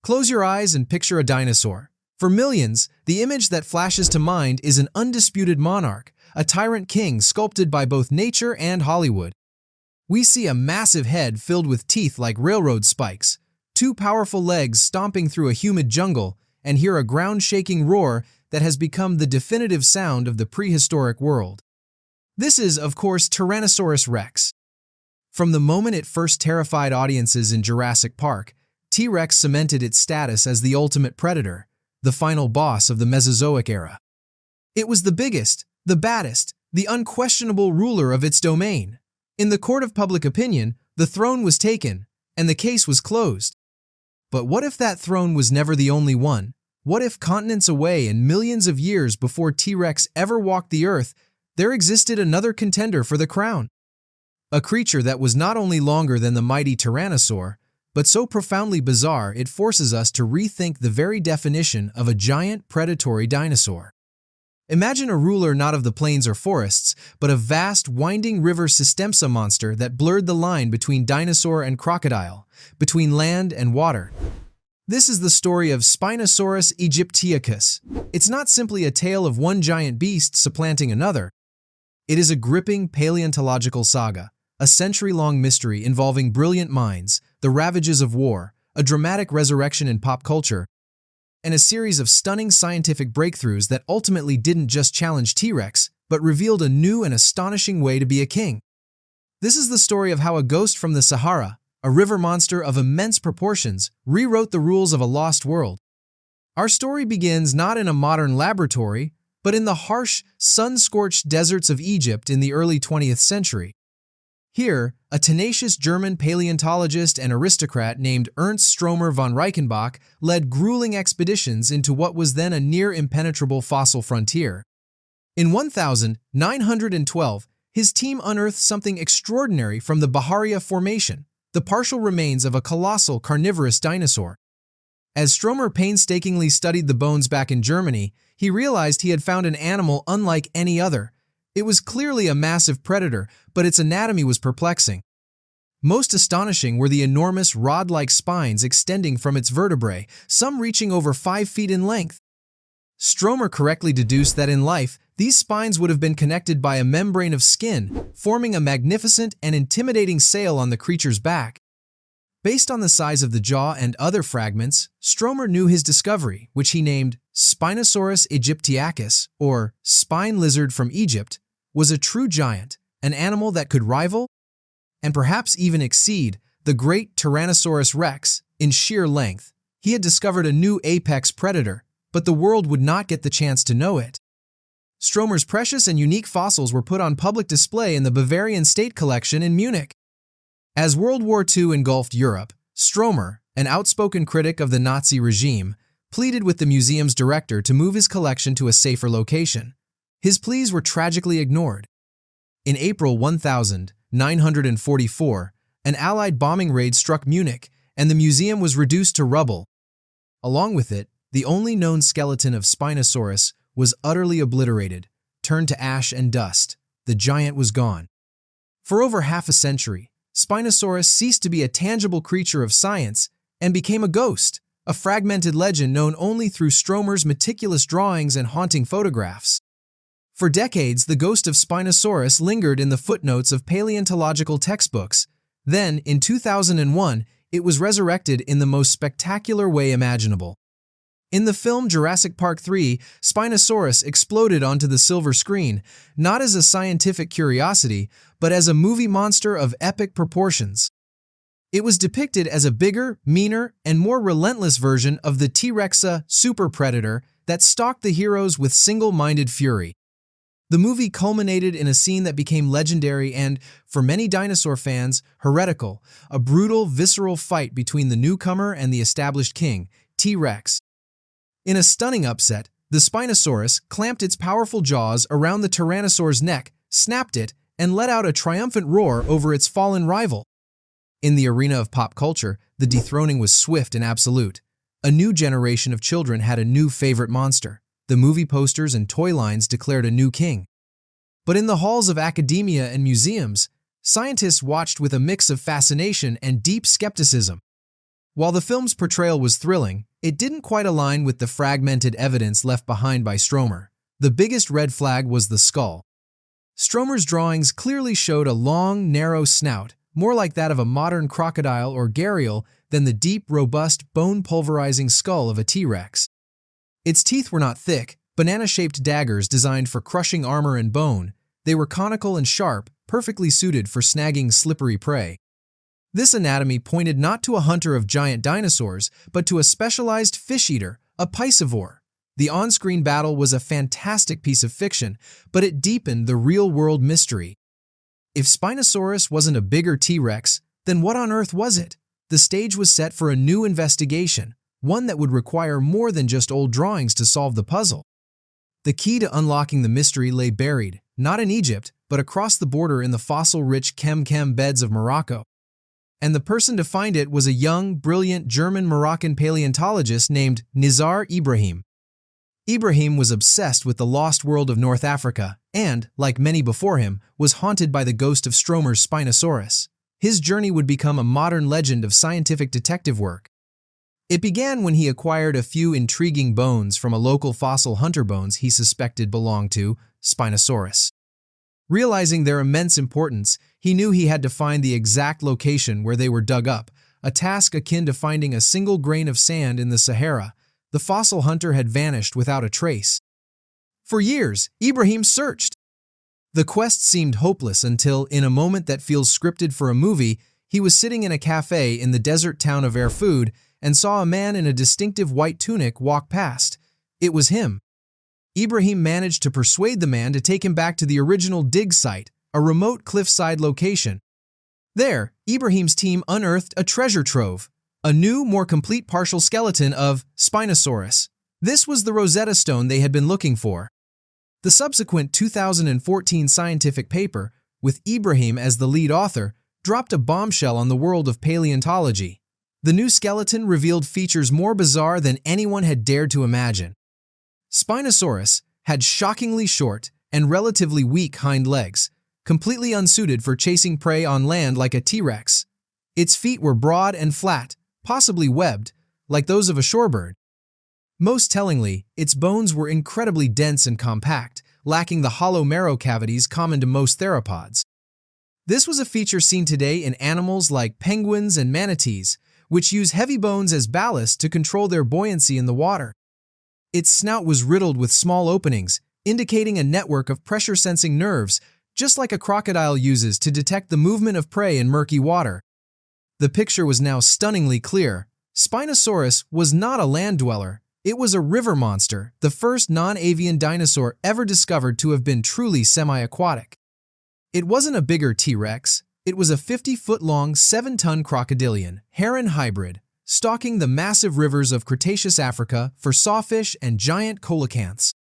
Close your eyes and picture a dinosaur. For millions, the image that flashes to mind is an undisputed monarch, a tyrant king sculpted by both nature and Hollywood. We see a massive head filled with teeth like railroad spikes, two powerful legs stomping through a humid jungle, and hear a ground-shaking roar that has become the definitive sound of the prehistoric world. This is, of course, Tyrannosaurus rex. From the moment it first terrified audiences in Jurassic Park, T-Rex cemented its status as the ultimate predator, the final boss of the Mesozoic era. It was the biggest, the baddest, the unquestionable ruler of its domain. In the court of public opinion, the throne was taken, and the case was closed. But what if that throne was never the only one? What if continents away and millions of years before T-Rex ever walked the earth, there existed another contender for the crown? A creature that was not only longer than the mighty Tyrannosaur, but so profoundly bizarre it forces us to rethink the very definition of a giant predatory dinosaur. Imagine a ruler not of the plains or forests, but a vast, winding river Systemsa monster that blurred the line between dinosaur and crocodile, between land and water. This is the story of Spinosaurus aegyptiacus. It's not simply a tale of one giant beast supplanting another. It is a gripping paleontological saga, a century-long mystery involving brilliant minds, the ravages of war, a dramatic resurrection in pop culture, and a series of stunning scientific breakthroughs that ultimately didn't just challenge T-Rex, but revealed a new and astonishing way to be a king. This is the story of how a ghost from the Sahara, a river monster of immense proportions, rewrote the rules of a lost world. Our story begins not in a modern laboratory, but in the harsh, sun-scorched deserts of Egypt in the early 20th century. Here, a tenacious German paleontologist and aristocrat named Ernst Stromer von Reichenbach led grueling expeditions into what was then a near-impenetrable fossil frontier. In 1912, his team unearthed something extraordinary from the Baharia Formation, the partial remains of a colossal carnivorous dinosaur. As Stromer painstakingly studied the bones back in Germany, he realized he had found an animal unlike any other. It was clearly a massive predator, but its anatomy was perplexing. Most astonishing were the enormous rod-like spines extending from its vertebrae, some reaching over 5 feet in length. Stromer correctly deduced that in life, these spines would have been connected by a membrane of skin, forming a magnificent and intimidating sail on the creature's back. Based on the size of the jaw and other fragments, Stromer knew his discovery, which he named Spinosaurus aegyptiacus, or spine lizard from Egypt, was a true giant, an animal that could rival, and perhaps even exceed, the great Tyrannosaurus rex in sheer length. He had discovered a new apex predator, but the world would not get the chance to know it. Stromer's precious and unique fossils were put on public display in the Bavarian State Collection in Munich. As World War II engulfed Europe, Stromer, an outspoken critic of the Nazi regime, pleaded with the museum's director to move his collection to a safer location. His pleas were tragically ignored. In April 1944, an Allied bombing raid struck Munich, and the museum was reduced to rubble. Along with it, the only known skeleton of Spinosaurus was utterly obliterated, turned to ash and dust. The giant was gone. For over half a century, Spinosaurus ceased to be a tangible creature of science and became a ghost, a fragmented legend known only through Stromer's meticulous drawings and haunting photographs. For decades, the ghost of Spinosaurus lingered in the footnotes of paleontological textbooks. Then, in 2001, it was resurrected in the most spectacular way imaginable. In the film Jurassic Park III, Spinosaurus exploded onto the silver screen, not as a scientific curiosity, but as a movie monster of epic proportions. It was depicted as a bigger, meaner, and more relentless version of the T-Rexa super predator that stalked the heroes with single-minded fury. The movie culminated in a scene that became legendary and, for many dinosaur fans, heretical, a brutal, visceral fight between the newcomer and the established king, T-Rex. In a stunning upset, the Spinosaurus clamped its powerful jaws around the Tyrannosaur's neck, snapped it, and let out a triumphant roar over its fallen rival. In the arena of pop culture, the dethroning was swift and absolute. A new generation of children had a new favorite monster. The movie posters and toy lines declared a new king. But in the halls of academia and museums, scientists watched with a mix of fascination and deep skepticism. While the film's portrayal was thrilling, it didn't quite align with the fragmented evidence left behind by Stromer. The biggest red flag was the skull. Stromer's drawings clearly showed a long, narrow snout, more like that of a modern crocodile or gharial than the deep, robust, bone-pulverizing skull of a T-Rex. Its teeth were not thick, banana-shaped daggers designed for crushing armor and bone. They were conical and sharp, perfectly suited for snagging slippery prey. This anatomy pointed not to a hunter of giant dinosaurs, but to a specialized fish-eater, a piscivore. The on-screen battle was a fantastic piece of fiction, but it deepened the real-world mystery. If Spinosaurus wasn't a bigger T-Rex, then what on earth was it? The stage was set for a new investigation, one that would require more than just old drawings to solve the puzzle. The key to unlocking the mystery lay buried, not in Egypt, but across the border in the fossil-rich Kem Kem beds of Morocco. And the person to find it was a young, brilliant German-Moroccan paleontologist named Nizar Ibrahim. Ibrahim was obsessed with the lost world of North Africa and, like many before him, was haunted by the ghost of Stromer's Spinosaurus. His journey would become a modern legend of scientific detective work. It began when he acquired a few intriguing bones from a local fossil hunter bones he suspected belonged to Spinosaurus. Realizing their immense importance, he knew he had to find the exact location where they were dug up, a task akin to finding a single grain of sand in the Sahara. The fossil hunter had vanished without a trace. For years, Ibrahim searched. The quest seemed hopeless until, in a moment that feels scripted for a movie, he was sitting in a cafe in the desert town of Erfoud and saw a man in a distinctive white tunic walk past. It was him. Ibrahim managed to persuade the man to take him back to the original dig site, a remote cliffside location. There, Ibrahim's team unearthed a treasure trove, a new, more complete partial skeleton of Spinosaurus. This was the Rosetta Stone they had been looking for. The subsequent 2014 scientific paper, with Ibrahim as the lead author, dropped a bombshell on the world of paleontology. The new skeleton revealed features more bizarre than anyone had dared to imagine. Spinosaurus had shockingly short and relatively weak hind legs, completely unsuited for chasing prey on land like a T-Rex. Its feet were broad and flat, possibly webbed, like those of a shorebird. Most tellingly, its bones were incredibly dense and compact, lacking the hollow marrow cavities common to most theropods. This was a feature seen today in animals like penguins and manatees, which use heavy bones as ballast to control their buoyancy in the water. Its snout was riddled with small openings, indicating a network of pressure-sensing nerves, just like a crocodile uses to detect the movement of prey in murky water. The picture was now stunningly clear. Spinosaurus was not a land dweller. It was a river monster, the first non-avian dinosaur ever discovered to have been truly semi-aquatic. It wasn't a bigger T-Rex. It was a 50-foot-long, 7-ton crocodilian, heron hybrid, stalking the massive rivers of Cretaceous Africa for sawfish and giant coelacanths.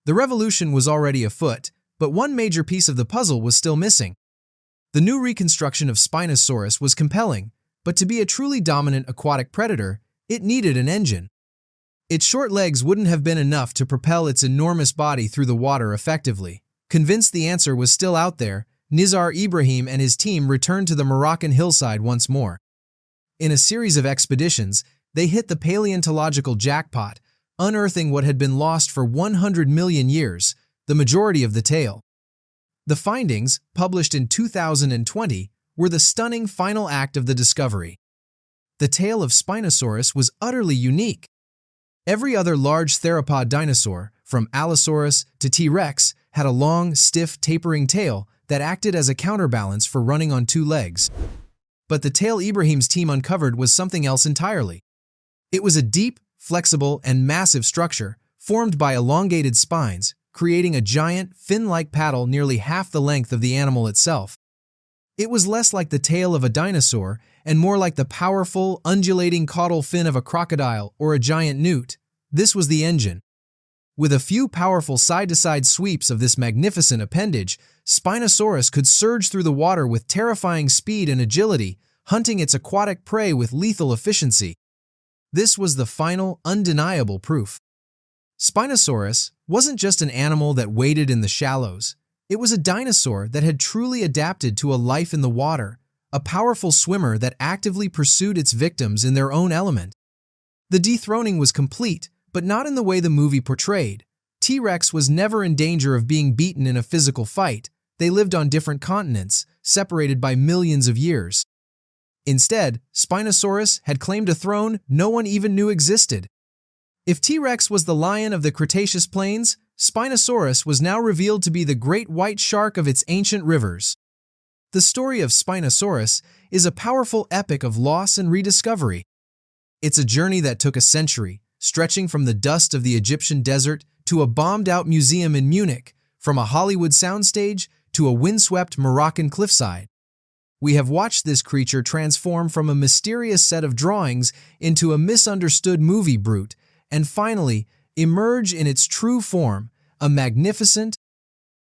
The revolution was already afoot, but one major piece of the puzzle was still missing. The new reconstruction of Spinosaurus was compelling, but to be a truly dominant aquatic predator, it needed an engine. Its short legs wouldn't have been enough to propel its enormous body through the water effectively. Convinced the answer was still out there, Nizar Ibrahim and his team returned to the Moroccan hillside once more. In a series of expeditions, they hit the paleontological jackpot, unearthing what had been lost for 100 million years, the majority of the tail. The findings, published in 2020, were the stunning final act of the discovery. The tail of Spinosaurus was utterly unique. Every other large theropod dinosaur, from Allosaurus to T-Rex, had a long, stiff, tapering tail that acted as a counterbalance for running on two legs. But the tail Ibrahim's team uncovered was something else entirely. It was a deep, flexible, and massive structure formed by elongated spines, creating a giant, fin-like paddle nearly half the length of the animal itself. It was less like the tail of a dinosaur and more like the powerful, undulating caudal fin of a crocodile or a giant newt. This was the engine. With a few powerful side-to-side sweeps of this magnificent appendage, Spinosaurus could surge through the water with terrifying speed and agility, hunting its aquatic prey with lethal efficiency. This was the final, undeniable proof. Spinosaurus wasn't just an animal that waded in the shallows. It was a dinosaur that had truly adapted to a life in the water, a powerful swimmer that actively pursued its victims in their own element. The dethroning was complete, but not in the way the movie portrayed. T-Rex was never in danger of being beaten in a physical fight. They lived on different continents, separated by millions of years. Instead, Spinosaurus had claimed a throne no one even knew existed. If T-Rex was the lion of the Cretaceous plains, Spinosaurus was now revealed to be the great white shark of its ancient rivers. The story of Spinosaurus is a powerful epic of loss and rediscovery. It's a journey that took a century, stretching from the dust of the Egyptian desert to a bombed-out museum in Munich, from a Hollywood soundstage to a windswept Moroccan cliffside. We have watched this creature transform from a mysterious set of drawings into a misunderstood movie brute, and finally emerge in its true form, a magnificent,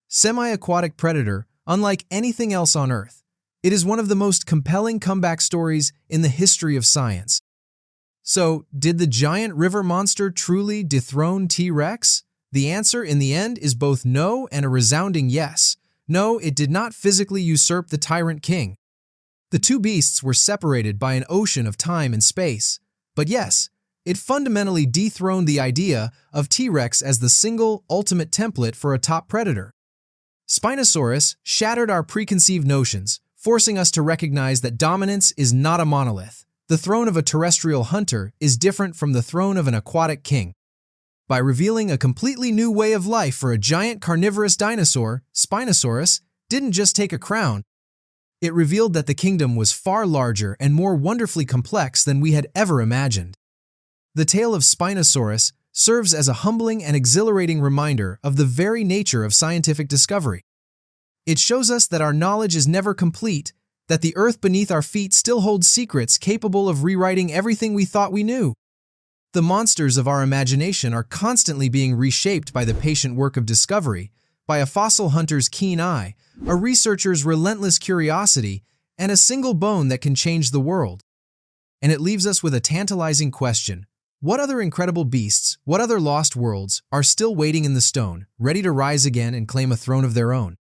semi-aquatic predator unlike anything else on Earth. It is one of the most compelling comeback stories in the history of science. So, did the giant river monster truly dethrone T-Rex? The answer in the end is both no and a resounding yes. No, it did not physically usurp the tyrant king. The two beasts were separated by an ocean of time and space. But yes, it fundamentally dethroned the idea of T-Rex as the single, ultimate template for a top predator. Spinosaurus shattered our preconceived notions, forcing us to recognize that dominance is not a monolith. The throne of a terrestrial hunter is different from the throne of an aquatic king. By revealing a completely new way of life for a giant carnivorous dinosaur, Spinosaurus didn't just take a crown. It revealed that the kingdom was far larger and more wonderfully complex than we had ever imagined. The tale of Spinosaurus serves as a humbling and exhilarating reminder of the very nature of scientific discovery. It shows us that our knowledge is never complete, that the earth beneath our feet still holds secrets capable of rewriting everything we thought we knew. The monsters of our imagination are constantly being reshaped by the patient work of discovery, by a fossil hunter's keen eye, a researcher's relentless curiosity, and a single bone that can change the world. And it leaves us with a tantalizing question. What other incredible beasts, what other lost worlds, are still waiting in the stone, ready to rise again and claim a throne of their own?